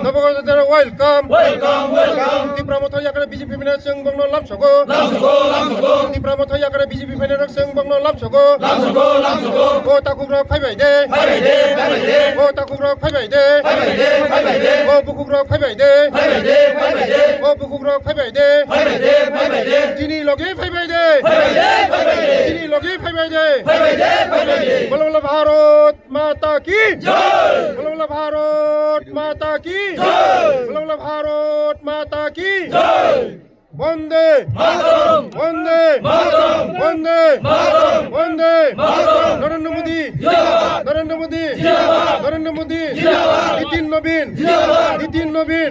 নবগতরা welcome Tripura মথাই আকারে BJP ফেনে जों बंगलो लामसगो ত্রিপুরা মথাই আকারে বিজেপি ফেনে जों बंगलो लामसगो ও তাকুগ্রক ফাইবাই দে ও তাকুগ্রক ফাইবাই দে ও বুকুগ্রক ফাইবাই দে ও বুকুগ্রক ফাইবাই দে যিনি লগে ফাইবাই দে যিনি লগে ফাইবাই দে বলো বলো ভারত মাতা কি জয় বলো বলো ভারত মাতা কি জয় বলো বলো ভারত মাতা কি জয় বন্দে মাতরম বন্দে মাতরম বন্দে মাতরম বন্দে মাতরম নরেন্দ্র মোদি জিন্দাবাদ নরেন্দ্র মোদি জিন্দাবাদ নরেন্দ্র মোদি জিন্দাবাদ নিতিন নবীন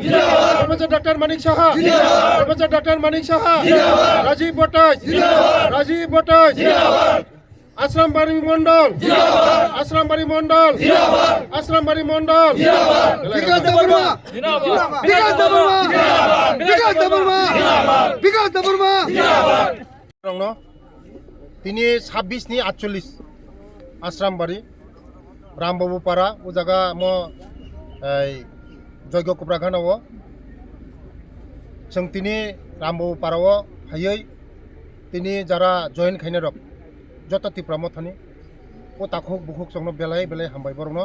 জিন্দাবাদ প্রফেসর ডক্টর মানিক সাহা জিন্দাবাদ প্রফেসর ডক্টর মানিক সাহা জিন্দাবাদ রাজীব ভট্টাচ জিন্দাবাদ রাজীব ভট্টাচ জিন্দাবাদ আসলামবাড়ি মন্ডল জিন্দাবাদ আসলামবাড়ি মন্ডল জিন্দাবাদ আসলামবাড়ি মন্ডল জিন্দাবাদ বিকাশ দেববর্মা জিন্দাবাদ বিকাশ দেববর্মা জিন্দাবাদ বিকাশ দেববর্মা জিন্দাবাদ বিকাশ দেববর্মা জিন্দাবাদ তিনি 26 নি 48 আসলামবাড়ি রামবাবু পাড়া ও জায়গা ম যজ্ঞ কুপ্রাখানাও जों তিনি রামবাবু পাড়াও হাইयै তিনি যারা জয়েন খাইনে রক যত ত্রিপুরা মথানি ও তাকুক বুকুক সংनो বেলাই বেলাই হামবাই বরनो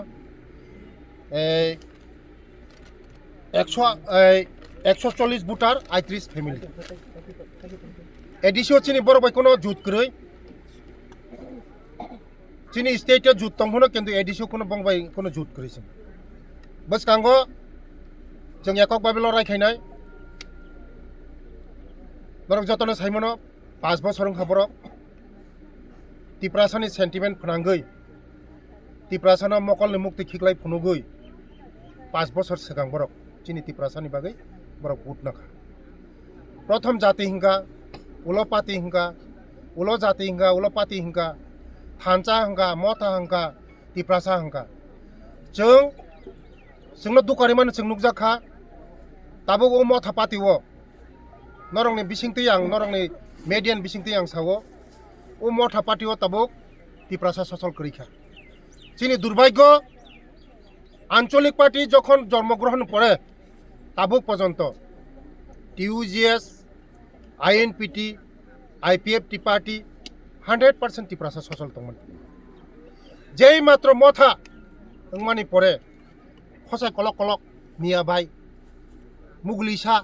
140 ভোটার 38 ফ্যামিলি এডিসিও চিনি বড় বাই কোনো জুত কই চিনি স্টেটে জুত তংহनो কিন্তু এডিসিও কোনো বংবাই কোনো জুত কইছে বসকাंग जों একক বাবেল রাইখাইনাই বরক যতनो সাইमनो 5 বছর খাবरक ত্রিপুরাসানি সেন্টিমেন্ট ফনাंगै ত্রিপুরাসাना मकलनि मुक्ति खिगलाय फुनुगै 5 বছর सिगां बरक चिनि ত্রিপুরাसानि बागै बरक बुट नाखा प्रथम जाति हिंगा उलो पाति हिंगा उलो जाति हिंगा उलो पाति हिंगा थानचा हिंगा मथा हिंगा त्रिपुरासा हिंगा जोंनो दुकारि मान जों नुकजाखा ताबो ओ मथा पातिवो नरंनि बिसिंति आं नरंनि मेडियान बिसिंति आं सावो ও মঠা পার্টিও তাবক ত্রিপুরাসা সচল করিখা চিনি দুর্ভাগ্য আঞ্চলিক পার্টি যখন জন্মগ্রহণ করে তাবক পর্যন্ত টিউজিএস INPT IPF tea party 100% Tripurasa সচল দंमोन যেই মাত্র মথা ওমানি পরে খসাই কলক কলক মিয়াবাই মুগলিসা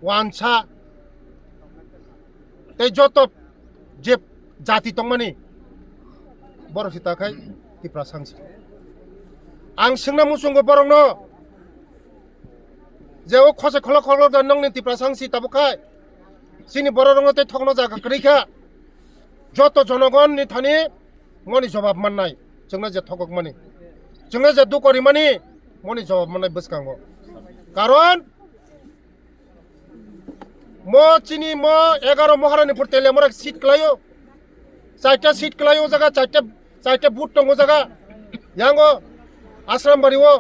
ওয়ানসা এই যত যে জাতি তংমানি বড় সিতাখাই ত্রিপুরা সাংসি आं सोंना मुसुंगो बरंनो जे ओ खसे खल खल नंनि त्रिपुरा साংसि ताबखाय सिनि बर रंगते थगनो जागा करिखा जत जनगण नि थानि मनि जवाब माननाय जोंना जे थगक मानि जोंना जे दुकरि मानि मनि जवाब माननाय बसकांगो कारण मो चिनी मो 11 महारानी फुरतेले मरा सीट क्लायो 4टा सीट क्लायो जगह 4टा बुट दंगो जगह यांगो आश्रामबाड़ीओ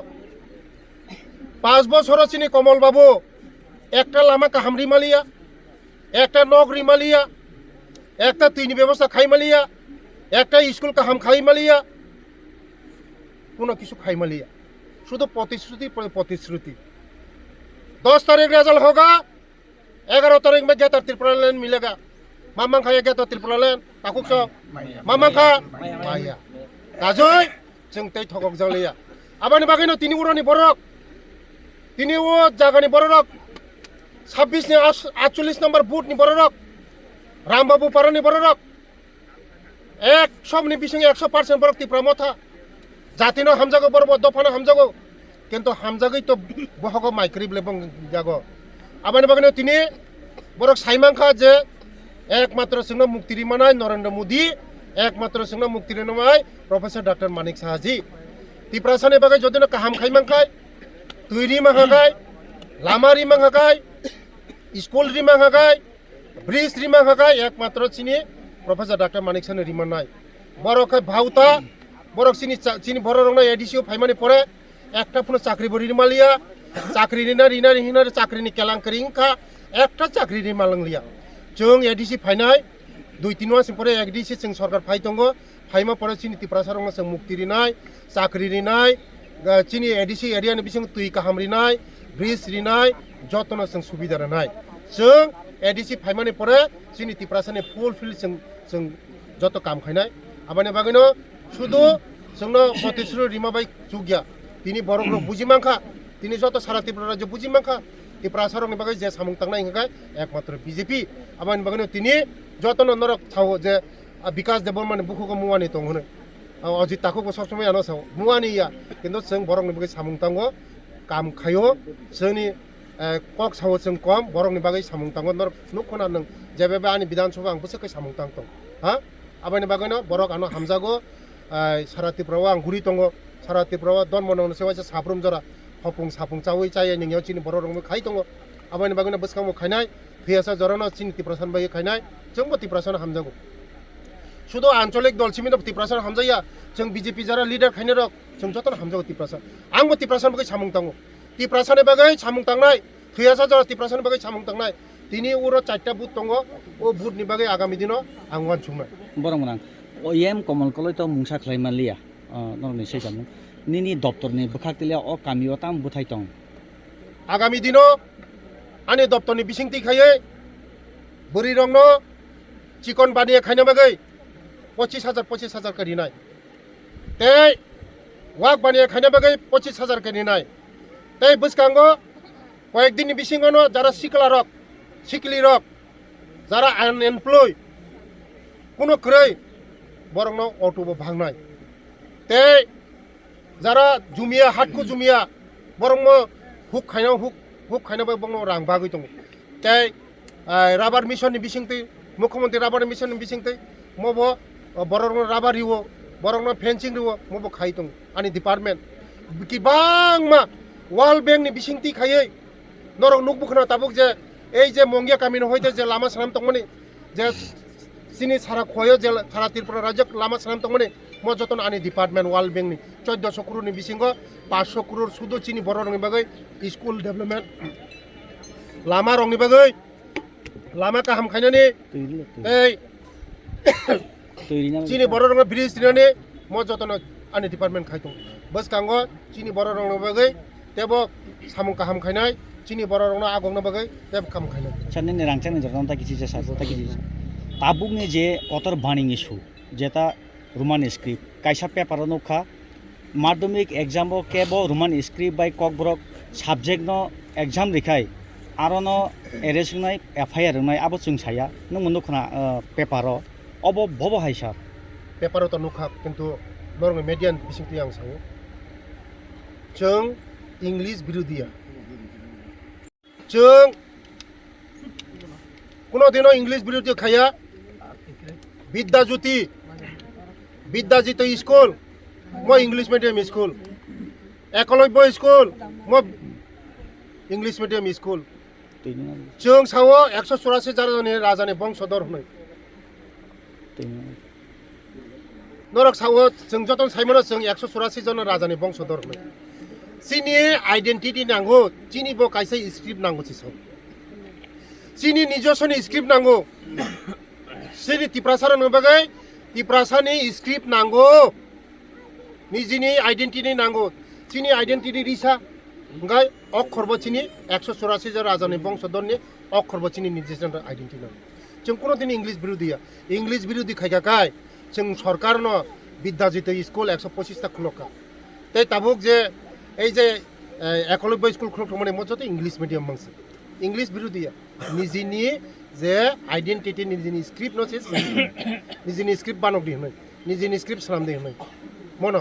5 বছর চিনি কমল বাবু একটা লামা কাহাম রিমালিয়া একটা নগ রিমালিয়া একটা তিন ব্যবস্থা খাইমালিয়া একটা স্কুল কাহাম খাইমালিয়া কোনো কিছু খাইমালিয়া শুধু प्रतिश्रुति 10 तारीख रिजल्ट होगा 11 तारीख में गेटर त्रिपुरा लैंड मिलेगा मामा खाया गेटर त्रिपुरा लैंड ताकुक सो मामा खा माया गाजय जों तै थगक जालिया आबानि बागैनो तिनि उरनि बरक तिनि ओ जागानि बरक 26 नि 48 नम्बर बुथ नि बरक रामबाबु पारानि बरक एक समनि बिसिं 100% बरक त्रिपुरा मथा जातिनो हामजागो बरब दफानो हामजागो किन्तु हामजागै तो बहगो माइक्रिबले बं जागो आबानि बागैनो तिनि बरक साइमांखा जे एकमात्र जोंनो मुक्ति रिमानाय नरेंद्र मोदी एकमात्र जोंनो मुक्ति रिमानाय प्रोफेसर डॉक्टर मानिक साहाजी त्रिपुरासानि बागै जदिनो काहाम खाइमांखाय तुइरि मांगाय लामा रिमांगाय स्कुल रिमांगाय ब्रिज रिमांगाय एकमात्र चिनि प्रोफेसर डॉक्टर मानिक सानि रिमानाय बरखै भाउता बरक चिनि बर रंना एडिसिओ फाइमानि परे एकटा पुनो चाकरि बरि रिमालिया चाकरिनि ना रिनानि हिनारि चाकरिनि केलांकारि इंखा एकटा चाकरिनि मालांलिया जों एडिसि फाइनाय 2-3 मास परे एडिसि जों सरकार फाइ दंगो फाइमा परे चिनि त्रिपुरासा रंना जों मुक्ति रिनाय चाकरि रिनाय chini ADC area ni bising tui kaham rinai bridge rinai jotno sing subida ranai sing ADC phaimani pore chini tiprasani fulfill sing joto kam khainai abani bagino sudu singno Motisru Rimabai Jugya tini borok bujimangkha tini joto sara Tripura rajyo bujimangkha tiprasarok ni bagai je samung tangnai hingkai ekmatra BJP abani bagino tini jotno norok chao je বিকাশ দেববর্মা বুকুকে মুয়ানি দং হনো অজিত তাকুকে সবসময় আনো Sao মুয়ানি ইয়া কিন্তু जों বরংনি বাগै সামুং তাঙ্গো কাম খাयो जोंनि cock Sao जों কম বরংনি বাগै সামুং তাঙ্গো নর নুখনা नों जेबेबे आनि विधानसभा आं बुसकै सामुं तांग दं हा आबानि बागैनो बरक आनो हामजागो सारा त्रिपुराव आं गुरि दङ सारा त्रिपुराव दन मनन सेवासे साफ्रोम जरा हपुं सापुं चावै चाय नोंयाव चिनि बर रंमो खाइ दङ आबानि बागैनो बसखामो खायनाय फैयासा जरानो चिनि तिप्रासान बागै खायनाय जोंबो तिप्रासान हामजागो শুধু আঞ্চলিক দল সিমিনো তিপ্রাসান হামজাইয়া जों বিজেপি যারা লিডার খাইনে রক जों যতন হামজাগো তিপ্রাসান आंबो तिप्रासान बागै सामुं तांगो तिप्रासाननि बागै सामुं तांनाय थैयासा जरा तिप्रासाननि बागै सामुं तांनाय दिनि उरो 4टा बुथ दङ ओ बुथनि बागै आगामी दिनो आं वानसुंनाय बरंमोन आं ओएम कमल कलय तो मुंसा खलायमालिया नरनि सैजामु निनि दप्तरनि बखाकतिलिया अ कामियो ताम बुथाय दं आगामी दिनो आनि दप्तरनि बिसिंति खायै बुरि रंनो चिकन बानिया खाइना बागै 25,000 करिनाय ते वाक बानिया खाइना बागै 25,000 करिनाय ते बुसकांगो कয়েকদিন बिसिंगनो जारा सिकली रक जारा अनएमप्लॉय कोनो क्रै बरंनो अटोबो भांनाय ते जारा जुमिया हाटको जुमिया बरंमो हुक खाइना बा बंनो रां बागै दं ते राबार मिशननि बिसिंति मुख्यमंत्री राबार मिशननि बिसिंति मबो बरंनो राबार रिवो बरंनो फेंसिं रिवो मबो खाइ दं आनि डिपार्टमेंट किबांमा वार्ल्ड बैंक नि बिसिंति खायै नरक नुकबुखना ताबुक जे এই যে মঙ্গিয়া কামিনো হইতে যে লামা সালাম তংমনি যে সিনি সারা খয় যে সারা ত্রিপুরা রাজ্য লামা সালাম তংমনি म जतन आनि डिपार्टमेंट वार्ल्ड बैंक नि 1400 करोड़ नि बिसिंग 500 करोड़ सुदो चिनि बर रंनि बागै स्कुल डेभलपमेंट लामा रंनि बागै लामा काहाम खायनानि ei चिनि बर रंनि ब्रिज दिनानि म जतन आनि डिपार्टमेंट खायदों बस कांगो चिनि बर रंनि बागै तेबो सामुं काहाम खायनाय चिनि बर रंनो आगंनो बागै तेब काम खायनाय साननि रांचानि जरन ता किछि सासो ता किछि ताबुकनि जे कतर बानिंग इशु जेता रोमान स्क्रिप्ट कायसा पेपर नखा माध्यमिक एग्जाम केबो रोमान स्क्रिप्ट बाय ककब्रक सब्जेक्ट नो एग्जाम रिखाय आरोनो एरेस्ट होनाय एफआईआर होनाय आबो जों साया नों मोन नखना पेपर अबो बबो हायसा पेपर तो नखा किन्तु नरमे मीडियान बिसिंति आं सायो जों इंग्लिश बिरुदिया जों कोनो दिनो इंग्लिश बिरुदिया खाया विद्याज्योति स्कूल म English medium school Eklavya school म इंग्लिश मीडियम स्कूल जों सावो 184 जन राजानि बंशधर होनाय नरक सावो जों जतन साइमनो जों 184 जन राजानि बंशधर होनाय चिनि आइडेंटिटी नांगौ चिनि बो कायसे स्क्रिप्ट नांगौ सिसो चिनि निजस्वनि स्क्रिप्ट नांगौ सिनि तिप्रासार नबागै तिप्रासानि स्क्रिप्ट नांगौ निजिनि आइडेंटिटी नांगौ चिनि आइडेंटिटी रिसा गाय अक्षरबो चिनि 184 जन राजानि बंशधरनि अक्षरबो चिनि निजस्वन आइडेंटिटी नांगौ जों कोनो दिन इंग्लिश बिरुदि खायगाकाय जों सरकारनो विद्याज्योति स्कूल 125 टा खुलका तै ताबुक जे এই যে একলব্য স্কুল খুলক মানে মজতে ইংলিশ মিডিয়াম মাংসে इंग्लिश बिरुदिया निजिनि जे आइडेंटिटी निजिनि स्क्रिप्ट नसेस निजिनि स्क्रिप्ट बानक दिहनै निजिनि स्क्रिप्ट सालाम दिहनै मनो